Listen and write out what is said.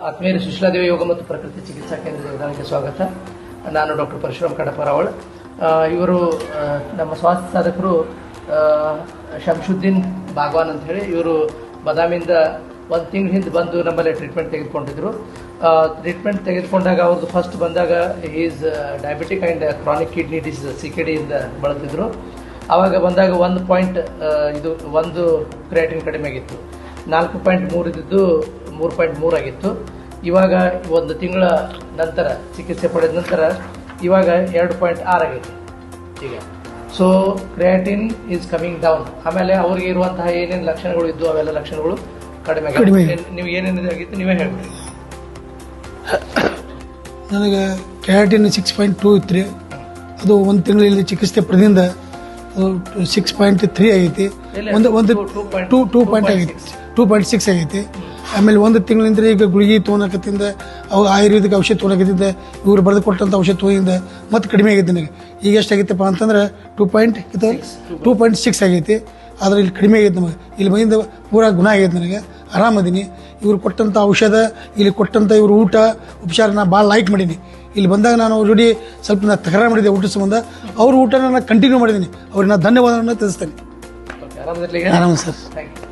ಆತ್ಮೀಯ ಸುಶೀಲಾದೇವಿ ಯೋಗ ಮತ್ತು ಪ್ರಕೃತಿ ಚಿಕಿತ್ಸಾ ಕೇಂದ್ರದ ಯೋಗದಾನಕ್ಕೆ ಸ್ವಾಗತ. ನಾನು ಡಾಕ್ಟರ್ ಪರಶುರಾಮ್ ಕಡಪರಾವಳ್. ಇವರು ನಮ್ಮ ಸ್ವಾಸ್ಥ್ಯ ಸಾಧಕರು ಶಂಶುದ್ದೀನ್ ಬಾಗ್ವಾನ್ ಅಂತ ಹೇಳಿ. ಇವರು ಬದಾಮಿಂದ ಒಂದು ತಿಂಗಳ ಹಿಂದೆ ಬಂದು ನಮ್ಮಲ್ಲಿ ಟ್ರೀಟ್ಮೆಂಟ್ ತೆಗೆದುಕೊಂಡಿದ್ರು. ಟ್ರೀಟ್ಮೆಂಟ್ ತೆಗೆದುಕೊಂಡಾಗ ಅವ್ರದ್ದು ಫಸ್ಟ್ ಬಂದಾಗ is diabetic and chronic kidney disease CKD ಇಂದ ಬಳಲ್ತಿದ್ರು. ಆವಾಗ ಬಂದಾಗ 1 ಕ್ರಿಯಾಟಿನ್ ಕಡಿಮೆ ಆಗಿತ್ತು. 4.3 ಇದ್ದಿದ್ದು 3.3 ಆಗಿತ್ತು. ಇವಾಗ 1 ತಿಂಗಳ ನಂತರ ಚಿಕಿತ್ಸೆ ಪಡೆದ ನಂತರ ಇವಾಗ 2.6 ಆಗೈತೆ ಈಗ. So creatine is coming down. ಆಮೇಲೆ ಅವ್ರಿಗೆ ಇರುವಂತಹ ಏನೇನು ಲಕ್ಷಣಗಳು ಇದ್ದು ಅವೆಲ್ಲ ಲಕ್ಷಣಗಳು ಕಡಿಮೆ ಆಗಿದೆ. ನೀವು ಏನೇನಿದೆ ಆಗಿತ್ತು ನೀವೇ ಹೇಳ್ಬಿಡಿ. ನನಗೆ ಕ್ರಿಯಾಟಿನ್ 6.2 ಇತ್ತು ರೀ. ಅದು 1 ತಿಂಗಳಲ್ಲಿ ಚಿಕಿತ್ಸೆ ಪಡೆದಿಂದ ಅದು 6.3 ಆಗೈತಿ. ಒಂದು 2.6 ಆಗೈತಿ. ಆಮೇಲೆ 1 ತಿಂಗಳಿಂದ ಈಗ ಗುಳಿಗೆ ತೊಗೊಳಕತ್ತಿಂದ ಅವು ಆಯುರ್ವೇದಿಕ್ ಔಷಧ ತೊಗೊಳಕತ್ತಿದ್ದ ಇವ್ರು ಬರೆದು ಕೊಟ್ಟಂಥ ಔಷಧ ತೊಗೊಂಡಿಂದ ಮತ್ತೆ ಕಡಿಮೆ ಆಗೈತಿ. ನನಗೆ ಈಗ ಎಷ್ಟಾಗೈತಪ್ಪ ಅಂತಂದ್ರೆ 2.6 ಆಗೈತಿ. ಆದರೆ ಇಲ್ಲಿ ಕಡಿಮೆ ಆಗೈತೆ. ನಮಗೆ ಇಲ್ಲಿ ಬಂದಿಂದ ಪೂರಾ ಗುಣ ಆಗೈತೆ. ನನಗೆ ಆರಾಮದೀನಿ. ಇವ್ರು ಕೊಟ್ಟಂಥ ಔಷಧ, ಇಲ್ಲಿ ಕೊಟ್ಟಂಥ ಇವ್ರ ಊಟ ಉಪಚಾರ ನಾನು ಭಾಳ ಲೈಕ್ ಮಾಡೀನಿ. ಇಲ್ಲಿ ಬಂದಾಗ ನಾನು ಅವ್ರ ಜೋಡಿ ಸ್ವಲ್ಪ ತಕರಾರು ಮಾಡಿದ್ದೆ ಊಟ ಸಂಬಂಧ. ಅವ್ರ ಊಟನ ನಾನು ಕಂಟಿನ್ಯೂ ಮಾಡಿದ್ದೀನಿ. ಅವ್ರಿಗೆ ನಾನು ಧನ್ಯವಾದಗಳನ್ನು ತಿಳಿಸ್ತೇನೆ. ಆರಾಮ ಆರಾಮ ಸರ್. Thank you.